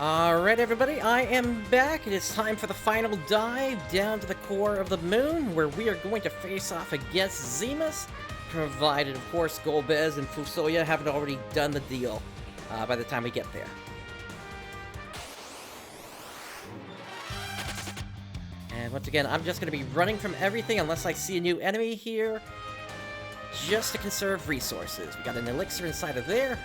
Alright everybody, I am back. It is time for the final dive down to the core of the moon, where we are going to face off against Zemus, provided of course Golbez and Fusoya haven't already done the deal by the time we get there. And once again, I'm just going to be running from everything unless I see a new enemy here, just to conserve resources. We got an elixir inside of there.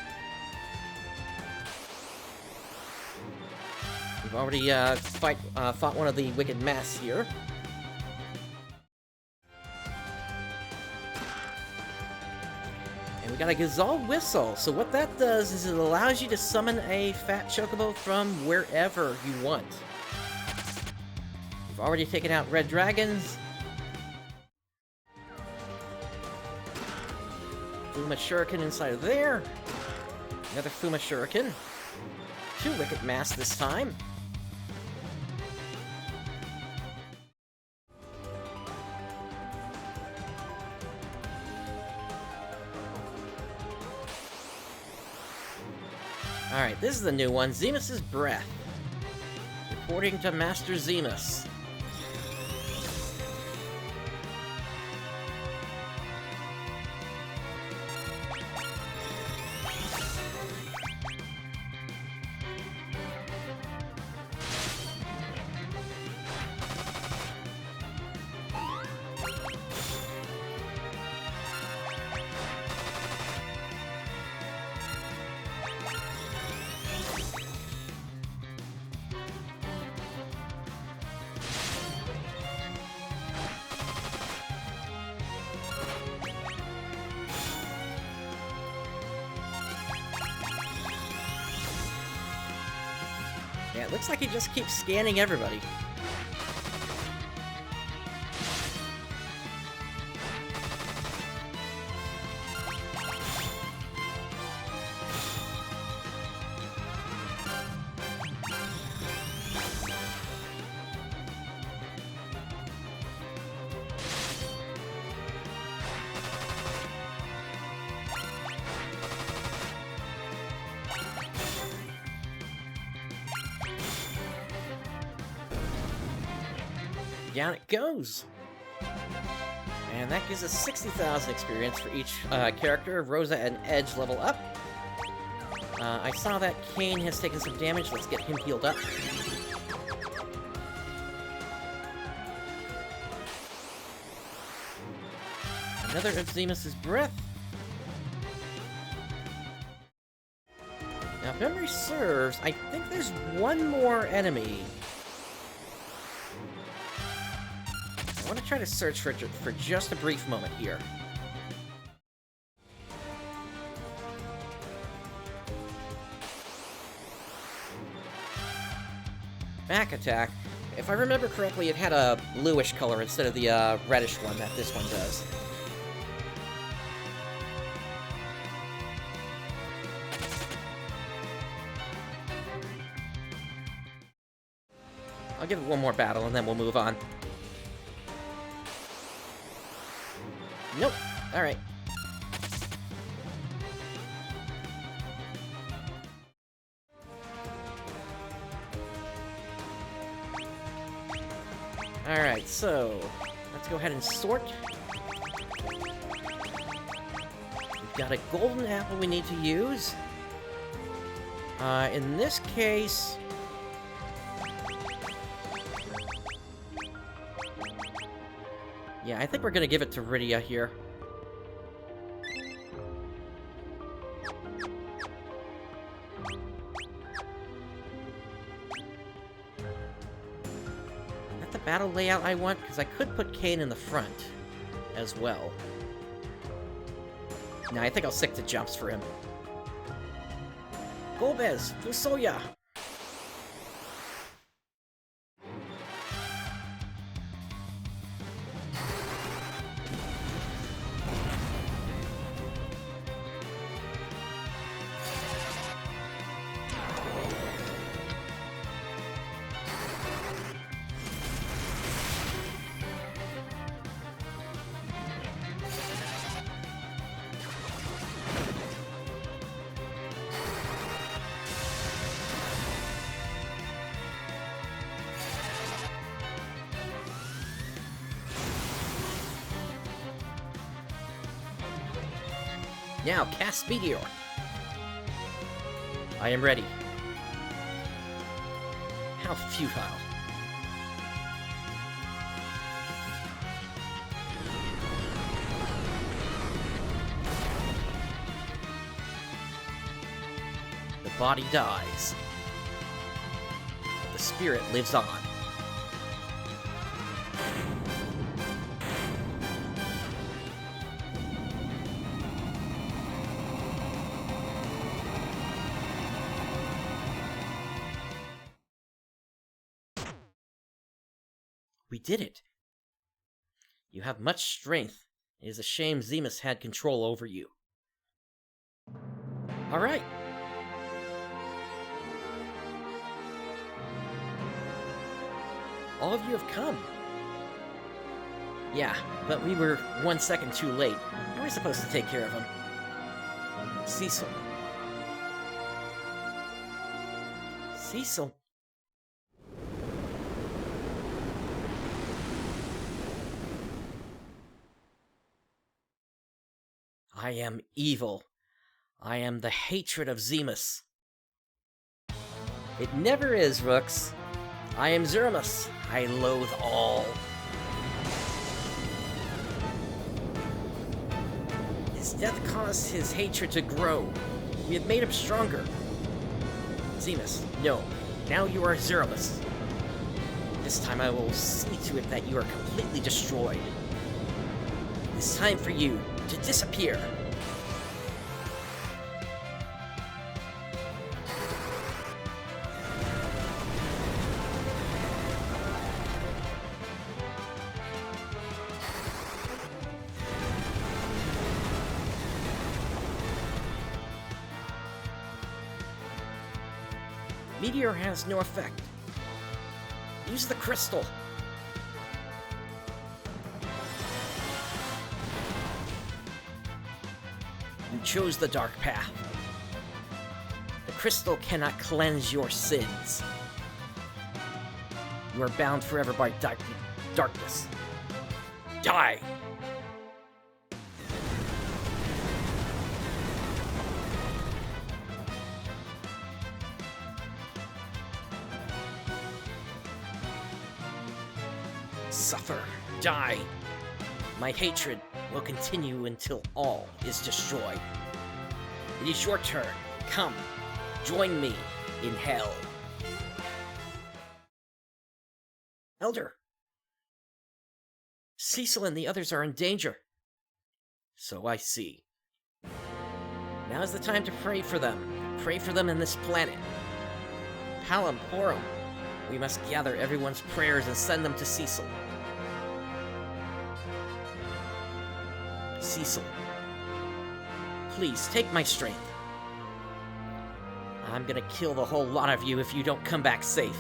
We've already fought one of the wicked masks here. And we got a Gazelle Whistle. So what that does is it allows you to summon a fat chocobo from wherever you want. We've already taken out red dragons. Fuma Shuriken inside of there. Another Fuma Shuriken. Two wicked masks this time. Alright, this is the new one, Zemus's Breath. Reporting to Master Zemus. Yeah, it looks like he just keeps scanning everybody. Down it goes! And that gives us 60,000 experience for each character. Rosa and Edge level up. I saw that Kane has taken some damage. Let's get him healed up. Another of Zemus's Breath. Now, if memory serves, I think there's one more enemy. I want to try to search for it for just a brief moment here. Back attack. If I remember correctly, it had a bluish color instead of the reddish one that this one does. I'll give it one more battle and then we'll move on. Nope. Alright. Alright, so let's go ahead and sort. We've got a golden apple we need to use. In this case... yeah, I think we're gonna give it to Rydia here. Is that the battle layout I want? Because I could put Kane in the front as well. No, I think I'll stick to jumps for him. Golbez, Fusoya! Now, cast Meteor. I am ready. How futile. The body dies, but the spirit lives on. We did it. You have much strength. It is a shame Zemus had control over you. All right. All of you have come. Yeah, but we were 1 second too late. We were supposed to take care of him. Cecil. Cecil. I am evil. I am the hatred of Zemus. It never is, Rooks. I am Zeramus. I loathe all. His death caused his hatred to grow. We have made him stronger. Zemus, no. Now you are Zeramus. This time I will see to it that you are completely destroyed. It's time for you to disappear. Meteor has no effect. Use the crystal. You chose the dark path. The crystal cannot cleanse your sins. You are bound forever by darkness. Die! Suffer. Die. My hatred will continue until all is destroyed. It is your turn. Come, join me in hell. Elder. Cecil and the others are in danger. So I see. Now's the time to pray for them. Pray for them in this planet. Palom, Porum. We must gather everyone's prayers and send them to Cecil. Cecil, please take my strength. I'm gonna kill the whole lot of you if you don't come back safe.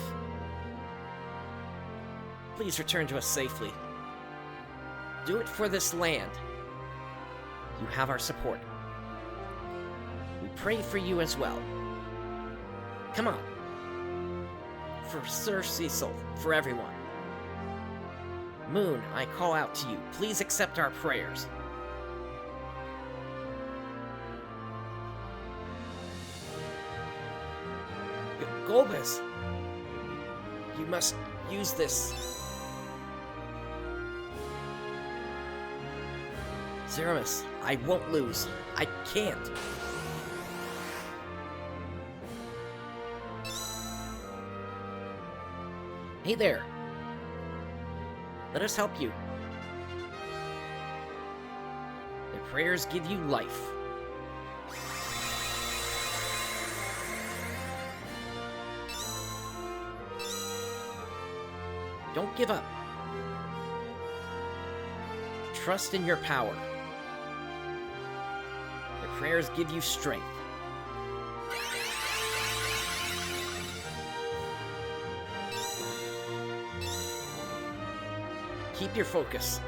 Please return to us safely. Do it for this land. You have our support. We pray for you as well. Come on. For Sir Cecil, for everyone. Moon, I call out to you. Please accept our prayers. Golbez, you must use this. Zeramus, I won't lose. I can't. Hey there. Let us help you. The prayers give you life. Don't give up. Trust in your power. The prayers give you strength. Keep your focus.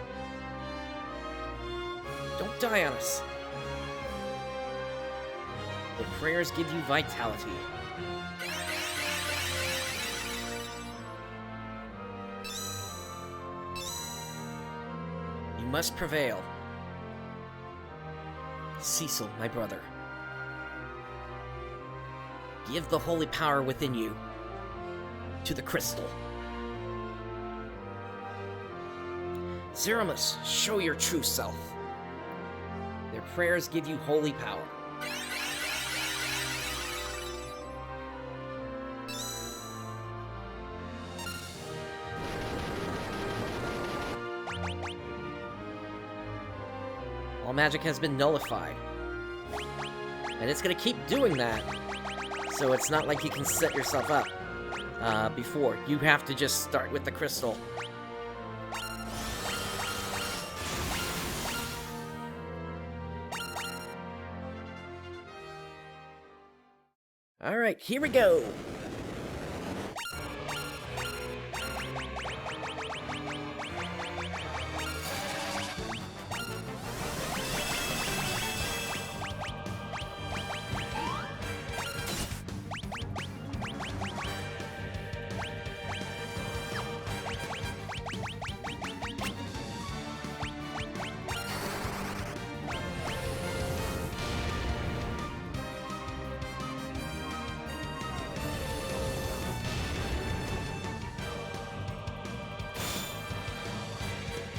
Don't die on us. The prayers give you vitality. You must prevail. Cecil, my brother. Give the holy power within you to the crystal. Zeramus, show your true self. Their prayers give you holy power. All magic has been nullified. And it's gonna keep doing that. So it's not like you can set yourself up before. You have to just start with the crystal. Alright, here we go!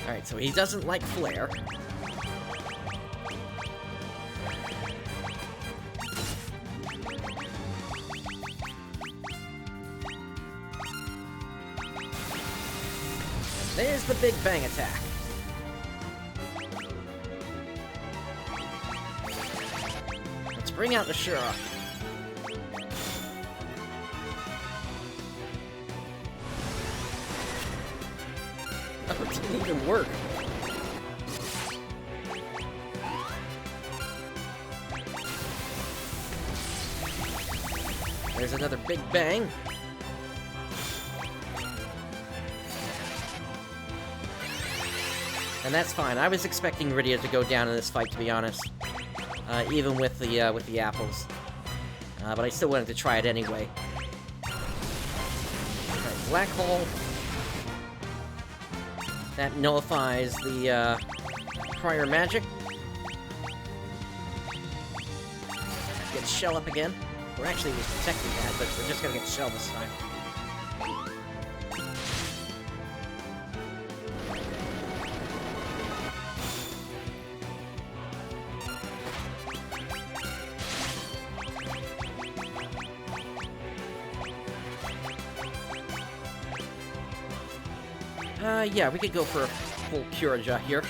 Alright, so he doesn't like flare. There's the Big Bang attack. Let's bring out the Shura. Oh, it didn't even work. There's another Big Bang. And that's fine. I was expecting Rydia to go down in this fight, to be honest. Even with the apples. But I still wanted to try it anyway. Okay, Black Hole. That nullifies the prior magic. Get Shell up again. We're actually protecting that, but we're just gonna get Shell this time. Yeah, we could go for a full Curaja here.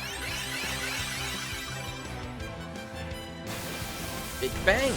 Big Bang!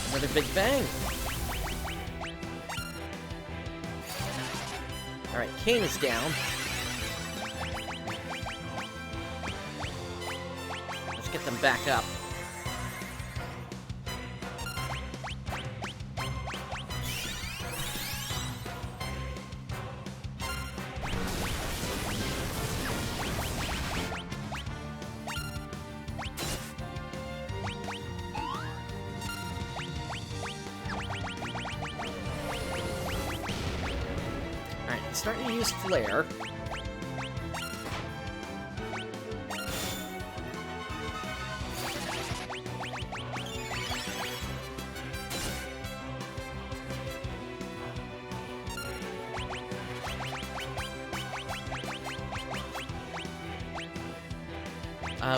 Another Big Bang. Alright, Kane is down. Let's get them back up. Starting to use Flare.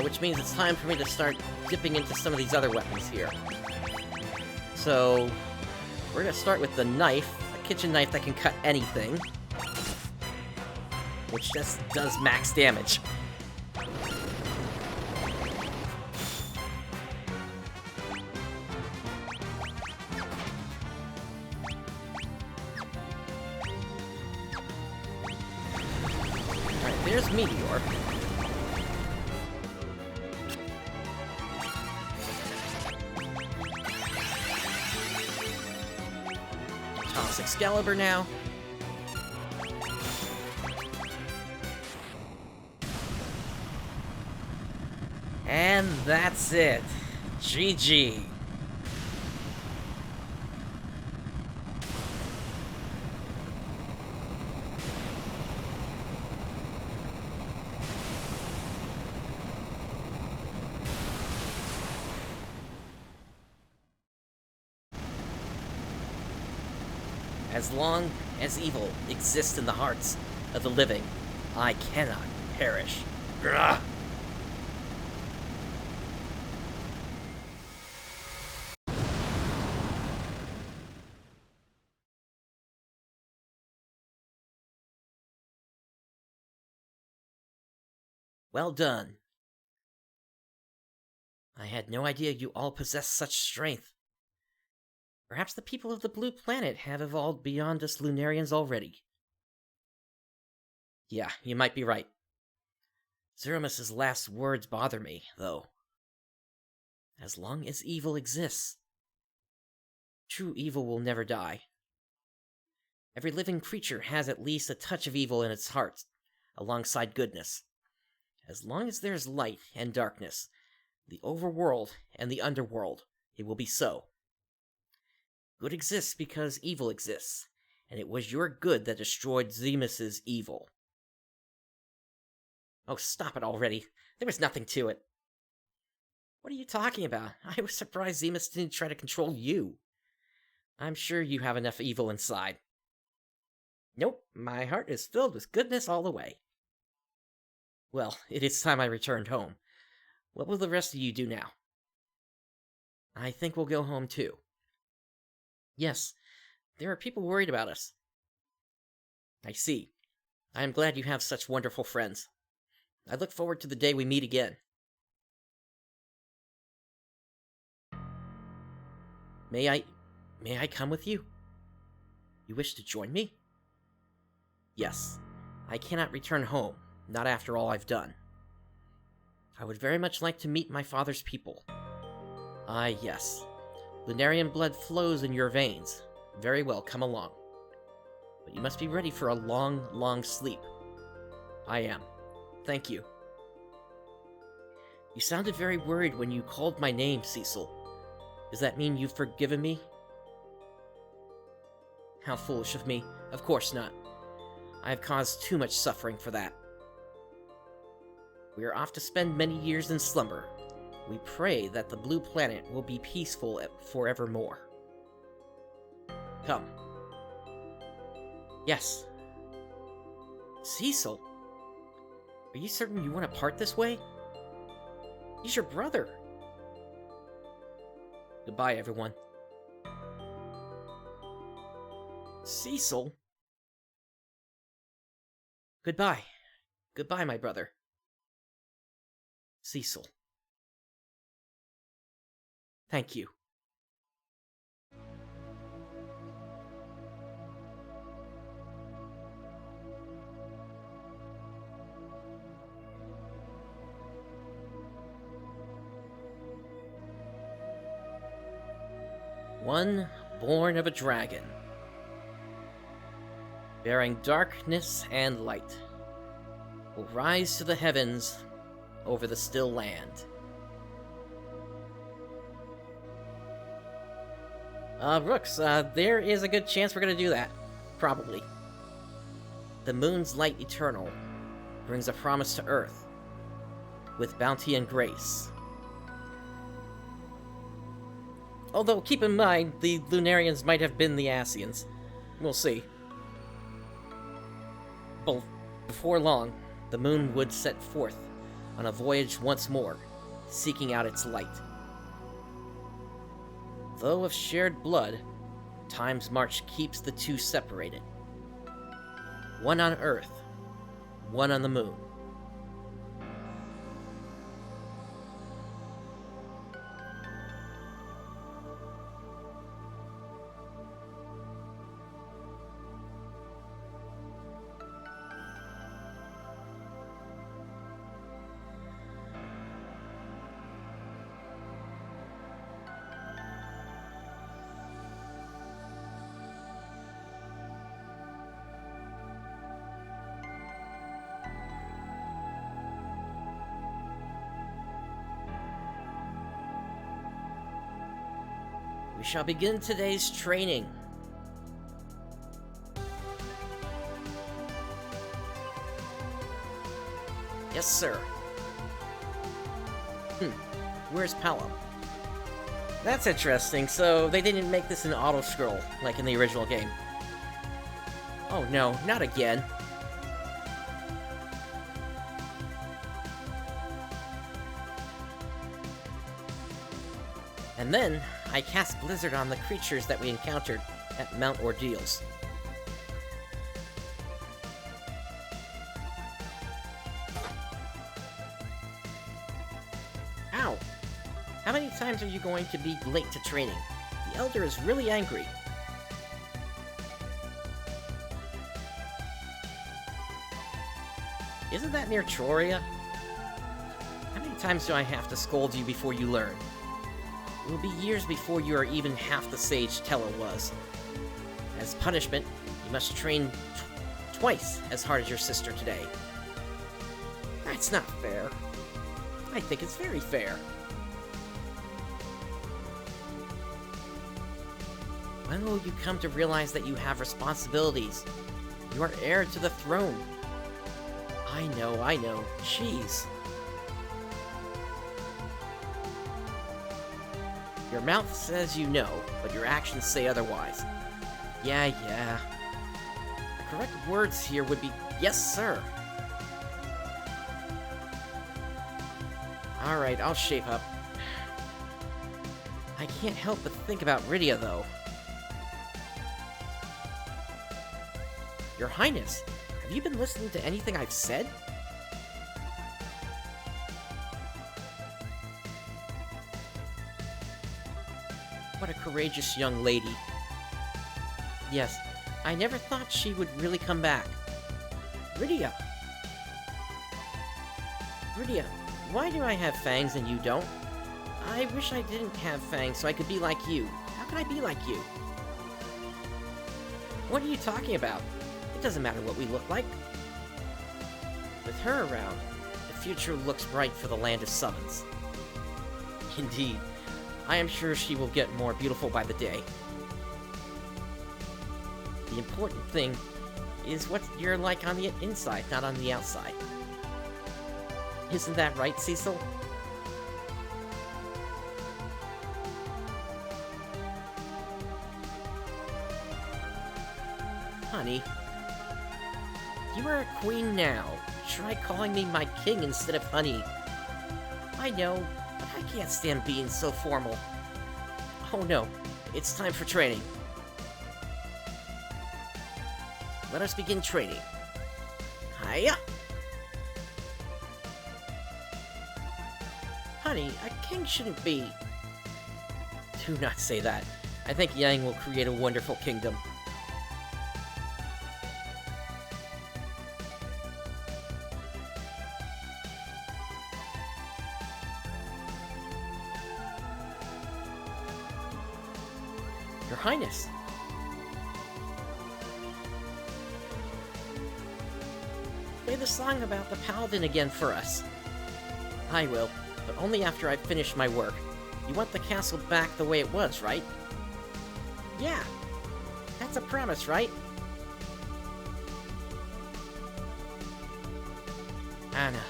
Which means it's time for me to start dipping into some of these other weapons here. So, we're gonna start with the knife, a kitchen knife that can cut anything. Which just does max damage. Alright, there's Meteor. Toss Excalibur now. And that's it. GG. As long as evil exists in the hearts of the living, I cannot perish. Grr. Well done. I had no idea you all possessed such strength. Perhaps the people of the Blue Planet have evolved beyond us Lunarians already. Yeah, you might be right. Zeramus's last words bother me, though. As long as evil exists, true evil will never die. Every living creature has at least a touch of evil in its heart, alongside goodness. As long as there's light and darkness, the overworld and the underworld, it will be so. Good exists because evil exists, and it was your good that destroyed Zemus's evil. Oh, stop it already. There was nothing to it. What are you talking about? I was surprised Zemus didn't try to control you. I'm sure you have enough evil inside. Nope, my heart is filled with goodness all the way. Well, it is time I returned home. What will the rest of you do now? I think we'll go home too. Yes, there are people worried about us. I see. I am glad you have such wonderful friends. I look forward to the day we meet again. May I come with you? You wish to join me? Yes. I cannot return home, not after all I've done. I would very much like to meet my father's people. Ah, yes. Lunarian blood flows in your veins. Very well, come along. But you must be ready for a long, long sleep. I am. Thank you. You sounded very worried when you called my name, Cecil. Does that mean you've forgiven me? How foolish of me. Of course not. I have caused too much suffering for that. We are off to spend many years in slumber. We pray that the Blue Planet will be peaceful forevermore. Come. Yes. Cecil? Are you certain you want to part this way? He's your brother. Goodbye, everyone. Cecil? Goodbye. Goodbye, my brother. Cecil. Thank you. One born of a dragon, bearing darkness and light, will rise to the heavens over the still land. Rooks, there is a good chance we're gonna do that. Probably. The moon's light eternal brings a promise to Earth, with bounty and grace. Although, keep in mind, the Lunarians might have been the Asians. We'll see. Before long, the moon would set forth on a voyage once more, seeking out its light. Though of shared blood, time's march keeps the two separated. One on Earth, one on the moon. We shall begin today's training. Yes, sir. Where's Pelham? That's interesting, so they didn't make this an auto-scroll, like in the original game. Oh no, not again. And then, I cast Blizzard on the creatures that we encountered at Mount Ordeals. Ow! How many times are you going to be late to training? The Elder is really angry. Isn't that near Troria? How many times do I have to scold you before you learn? It will be years before you are even half the sage Tello was. As punishment, you must train twice as hard as your sister today. That's not fair. I think it's very fair. When will you come to realize that you have responsibilities? You are heir to the throne. I know. Jeez. Your mouth says you know, but your actions say otherwise. Yeah. The correct words here would be, yes, sir. Alright, I'll shape up. I can't help but think about Rydia, though. Your Highness, have you been listening to anything I've said? What a courageous young lady. Yes, I never thought she would really come back. Rydia! Rydia, why do I have fangs and you don't? I wish I didn't have fangs so I could be like you. How can I be like you? What are you talking about? It doesn't matter what we look like. With her around, the future looks bright for the land of summons. Indeed. I am sure she will get more beautiful by the day. The important thing is what you're like on the inside, not on the outside. Isn't that right, Cecil? Honey, you are a queen now. Try calling me my king instead of honey. I know, but I can't stand being so formal. Oh no, it's time for training. Let us begin training. Hiya! Honey, a king shouldn't be... Do not say that. I think Yang will create a wonderful kingdom. Your Highness. Play the song about the Paladin again for us. I will, but only after I've finished my work. You want the castle back the way it was, right? Yeah. That's a promise, right? Anna.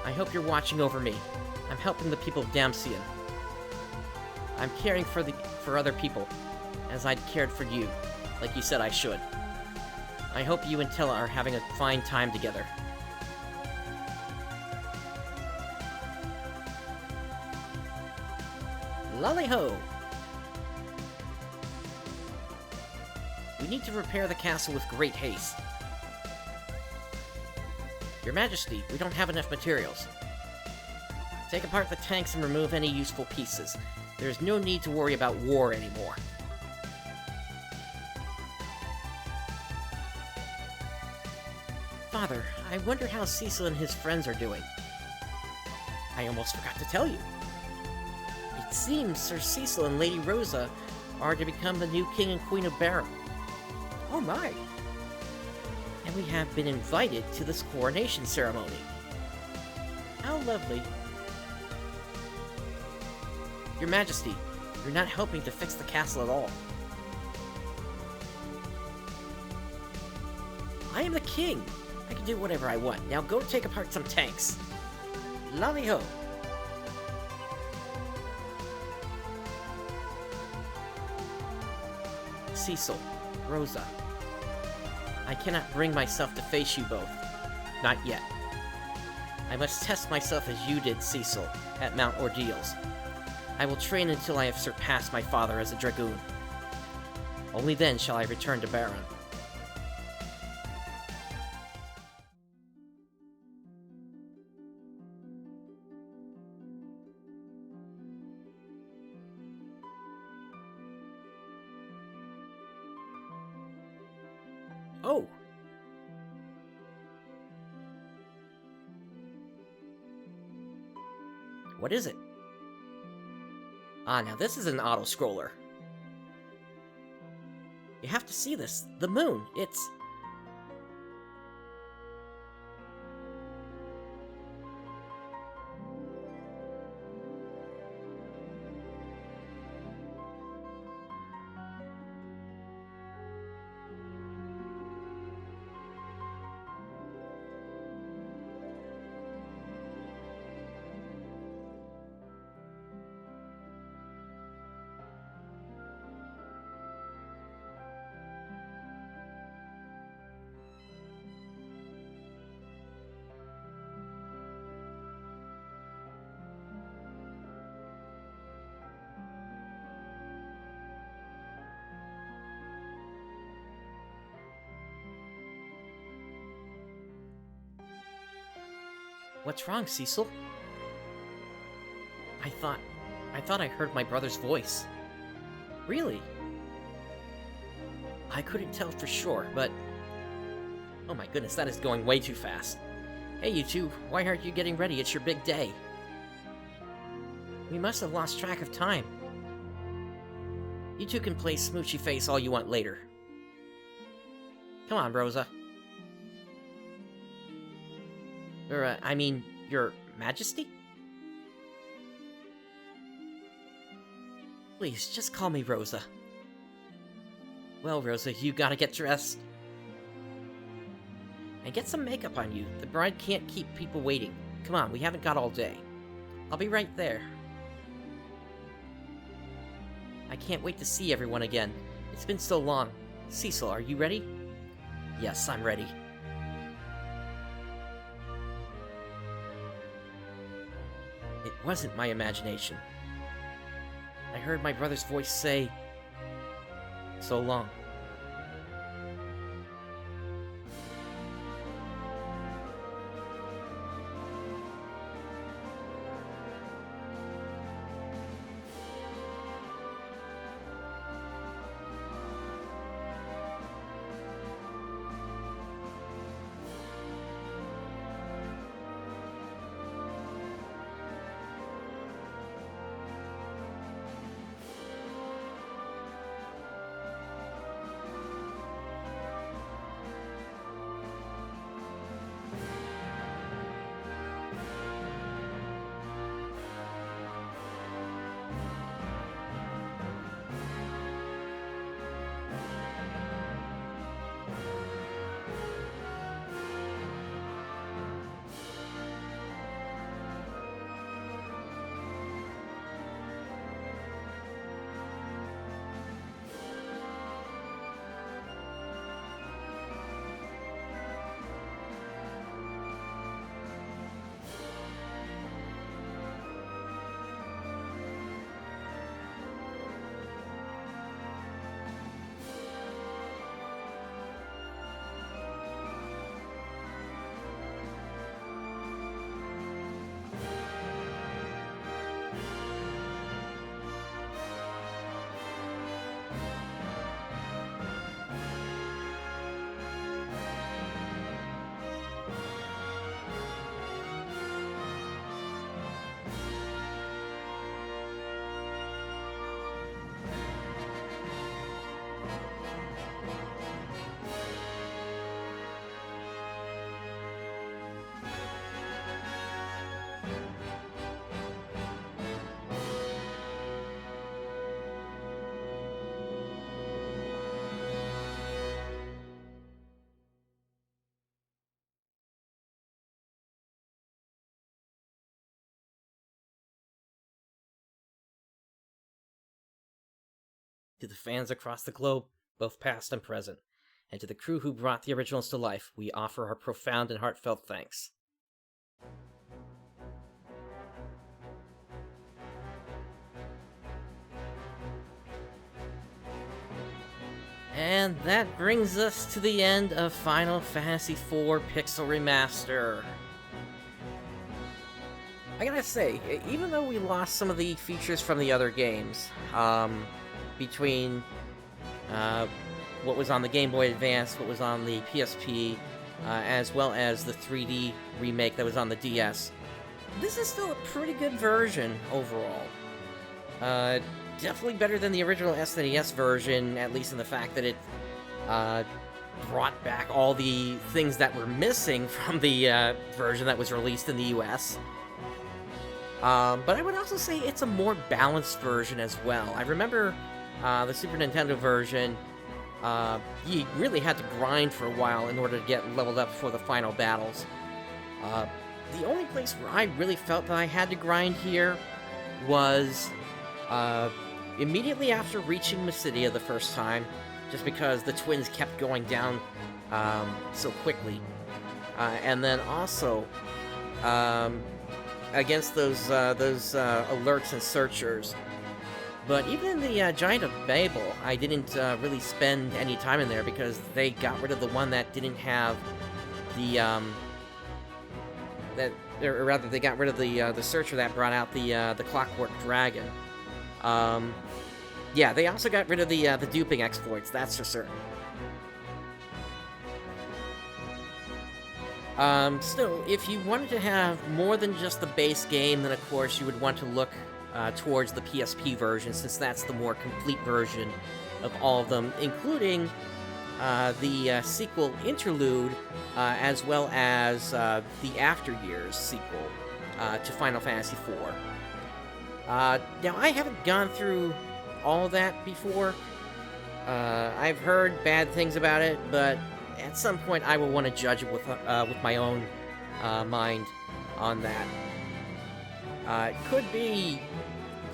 I hope you're watching over me. I'm helping the people of Damcian. I'm caring for other people, as I'd cared for you, like you said I should. I hope you and Tella are having a fine time together. Lali-Ho! We need to repair the castle with great haste. Your Majesty, we don't have enough materials. Take apart the tanks and remove any useful pieces. There's no need to worry about war anymore. Father, I wonder how Cecil and his friends are doing. I almost forgot to tell you. It seems Sir Cecil and Lady Rosa are to become the new King and Queen of Barrow. Oh my! And we have been invited to this coronation ceremony. How lovely. Your Majesty, you're not helping to fix the castle at all. I am the king! I can do whatever I want. Now go take apart some tanks. Lali-Ho! Cecil, Rosa. I cannot bring myself to face you both. Not yet. I must test myself as you did, Cecil, at Mount Ordeals. I will train until I have surpassed my father as a dragoon. Only then shall I return to Baron. Oh! What is it? Ah, now this is an auto-scroller. You have to see this. The moon. It's... What's wrong, Cecil? I thought I heard my brother's voice. Really? I couldn't tell for sure, but... Oh my goodness, that is going way too fast. Hey, you two, why aren't you getting ready? It's your big day. We must have lost track of time. You two can play smoochy face all you want later. Come on, Rosa. I mean, Your Majesty? Please, just call me Rosa. Well, Rosa, you gotta get dressed. And get some makeup on you. The bride can't keep people waiting. Come on, we haven't got all day. I'll be right there. I can't wait to see everyone again. It's been so long. Cecil, are you ready? Yes, I'm ready. It wasn't my imagination. I heard my brother's voice say, "So long." to the fans across the globe, both past and present, and to the crew who brought the originals to life, we offer our profound and heartfelt thanks. And that brings us to the end of Final Fantasy IV Pixel Remaster. I gotta say, even though we lost some of the features from the other games, between what was on the Game Boy Advance, what was on the PSP, as well as the 3D remake that was on the DS, this is still a pretty good version overall. Definitely better than the original SNES version, at least in the fact that it brought back all the things that were missing from the version that was released in the US. But I would also say it's a more balanced version as well. I remember the Super Nintendo version, you really had to grind for a while in order to get leveled up for the final battles. The only place where I really felt that I had to grind here was immediately after reaching Mysidia the first time, just because the twins kept going down so quickly. And then also, against those alerts and searchers. But even in the Giant of Babel, I didn't really spend any time in there because they got rid of the one that didn't have the or rather they got rid of the searcher that brought out the Clockwork Dragon. Yeah, they also got rid of the duping exploits, that's for certain. Still, if you wanted to have more than just the base game, then of course you would want to look towards the PSP version, since that's the more complete version of all of them, including the sequel Interlude, as well as the After Years sequel to Final Fantasy IV. Now, I haven't gone through all that before. I've heard bad things about it, but at some point I will want to judge it with my own mind on that. It could be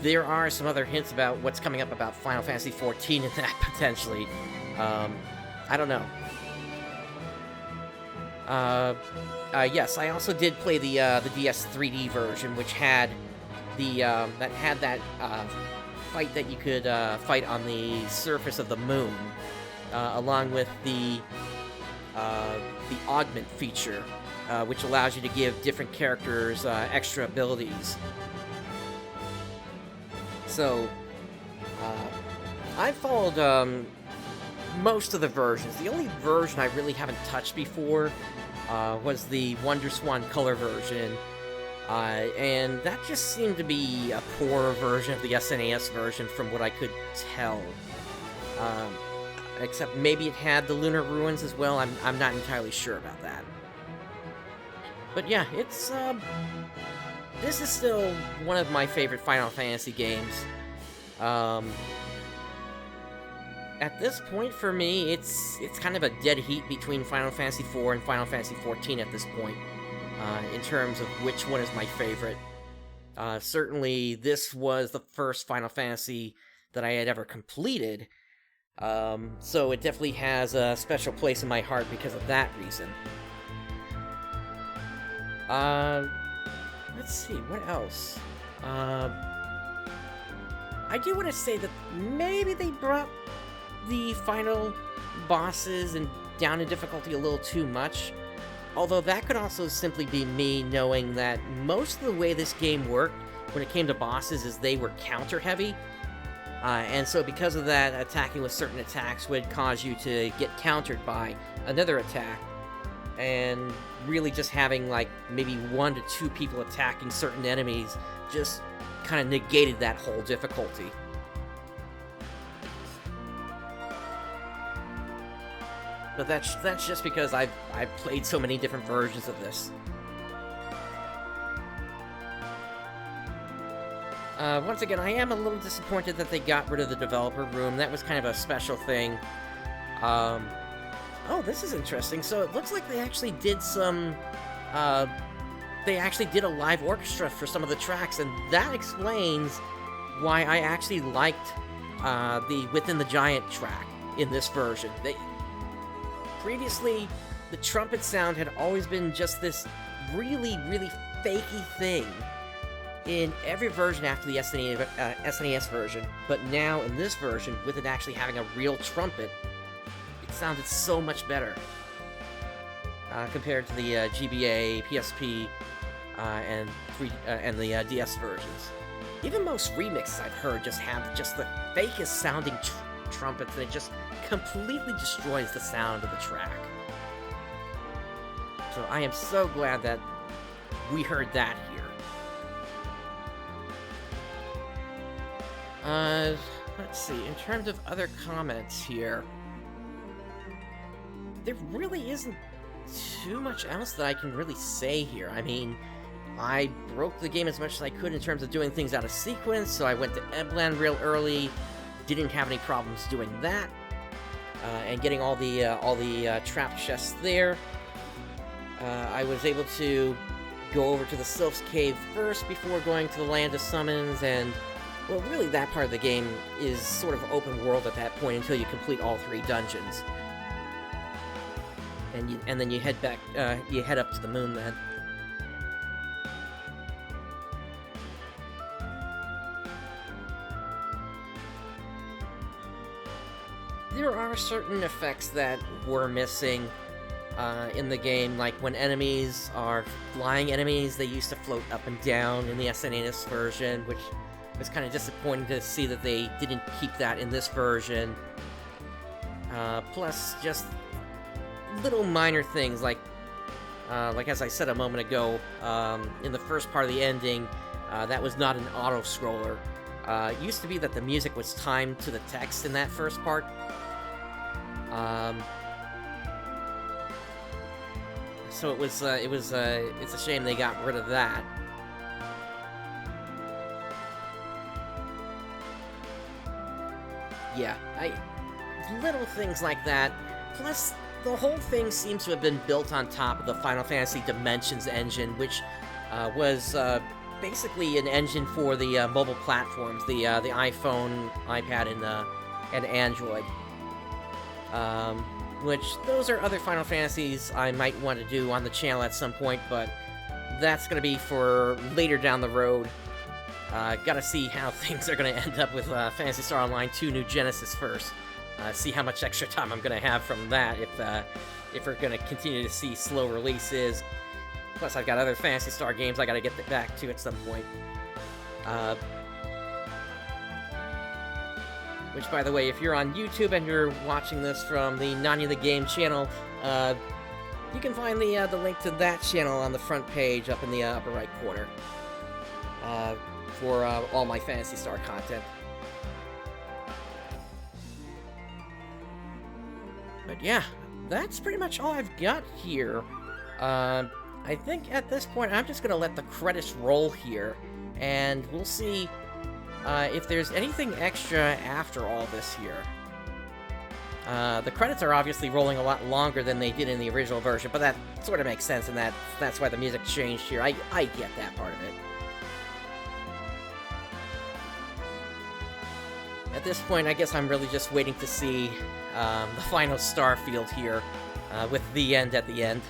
there are some other hints about what's coming up about Final Fantasy XIV in that, potentially. I don't know. Yes, I also did play the DS 3D version, which had that fight that you could fight on the surface of the moon, along with the augment feature, which allows you to give different characters extra abilities. So, I followed most of the versions. The only version I really haven't touched before was the Wonder Swan Color version, and that just seemed to be a poorer version of the SNES version from what I could tell. Except maybe it had the Lunar Ruins as well. I'm not entirely sure about that. But yeah, it's this is still one of my favorite Final Fantasy games. At this point, for me, it's kind of a dead heat between Final Fantasy IV and Final Fantasy XIV at this point, in terms of which one is my favorite. Certainly, this was the first Final Fantasy that I had ever completed, so it definitely has a special place in my heart because of that reason. Let's see, what else? I do want to say that maybe they brought the final bosses and down in difficulty a little too much, although that could also simply be me knowing that most of the way this game worked when it came to bosses is they were counter heavy, and so because of that, attacking with certain attacks would cause you to get countered by another attack, and really just having like maybe 1 to 2 people attacking certain enemies just kind of negated that whole difficulty. But that's just because I've played so many different versions of this. Once again, I am a little disappointed that they got rid of the developer room. That was kind of a special thing. Oh, this is interesting. So it looks like they actually did some... they actually did a live orchestra for some of the tracks, and that explains why I actually liked the Within the Giant track in this version. Previously, the trumpet sound had always been just this really, really fakey thing in every version after the SNES version, but now in this version, with it actually having a real trumpet, it sounded so much better compared to the GBA, PSP, and the DS versions. Even most remixes I've heard just have just the fakest sounding trumpets, and it just completely destroys the sound of the track. So I am so glad that we heard that here. Let's see, in terms of other comments here, there really isn't too much else that I can really say here. I mean, I broke the game as much as I could in terms of doing things out of sequence, so I went to Eblan real early, didn't have any problems doing that, and getting all the trap chests there. I was able to go over to the Sylph's Cave first before going to the Land of Summons, and, well, really that part of the game is sort of open world at that point until you complete all 3 dungeons. And then you head back, you head up to the moon then. There are certain effects that were missing in the game, like when enemies are flying enemies, they used to float up and down in the SNES version, which was kind of disappointing to see that they didn't keep that in this version. Plus, just little minor things, like as I said a moment ago, in the first part of the ending, that was not an auto-scroller. It used to be that the music was timed to the text in that first part. So it's a shame they got rid of that. Yeah, little things like that. Plus, the whole thing seems to have been built on top of the Final Fantasy Dimensions engine, which was basically an engine for the mobile platforms, the iPhone, iPad, and Android. Which, those are other Final Fantasies I might want to do on the channel at some point, but that's going to be for later down the road. Gotta see how things are going to end up with Phantasy Star Online 2 New Genesis first. See how much extra time I'm going to have from that if we're going to continue to see slow releases. Plus, I've got other Phantasy Star games I got to get back to at some point. Which, by the way, if you're on YouTube and you're watching this from the Nani the Game channel, you can find the link to that channel on the front page up in the upper right corner for all my Phantasy Star content. But yeah, that's pretty much all I've got here. I think at this point I'm just going to let the credits roll here, and we'll see if there's anything extra after all this here. The credits are obviously rolling a lot longer than they did in the original version, but that sort of makes sense, and that's why the music changed here. I get that part of it. At this point, I guess I'm really just waiting to see the final Starfield here, with the end at the end.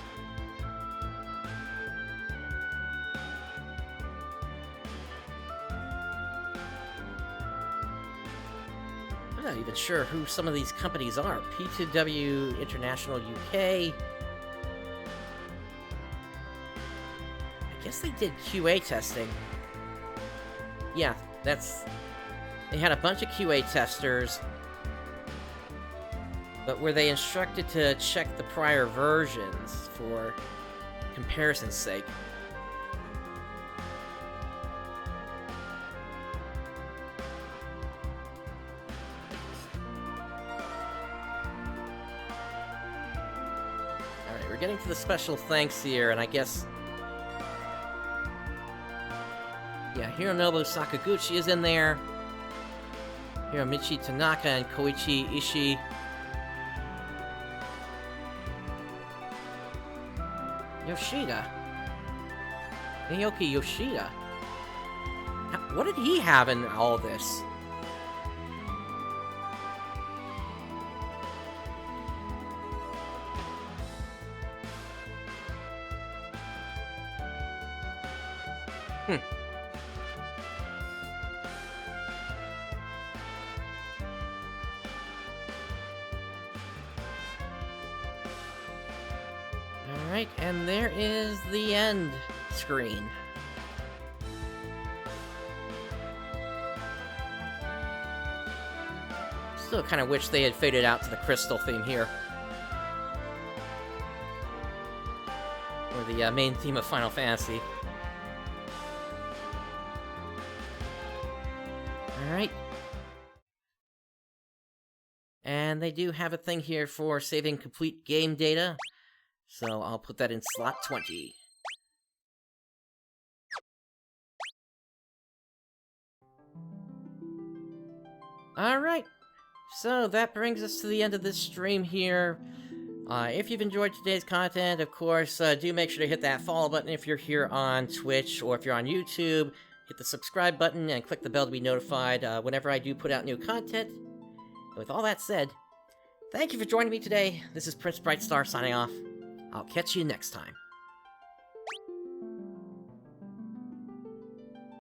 I'm not even sure who some of these companies are. P2W International UK. I guess they did QA testing. Yeah, they had a bunch of QA testers, but were they instructed to check the prior versions for comparison's sake? Alright, we're getting to the special thanks here, and I guess... yeah, Hironobu Sakaguchi is in there. Hiromichi Tanaka and Koichi Ishii. Yoshida. Naoki Yoshida. What did he have in all this? Alright, and there is the end screen. Still kind of wish they had faded out to the crystal theme here. Or the main theme of Final Fantasy. Alright. And they do have a thing here for saving complete game data. So I'll put that in slot 20. Alright. So that brings us to the end of this stream here. If you've enjoyed today's content, of course, do make sure to hit that follow button if you're here on Twitch, or if you're on YouTube, hit the subscribe button and click the bell to be notified whenever I do put out new content. And with all that said, thank you for joining me today. This is PrinceBrightstar signing off. I'll catch you next time.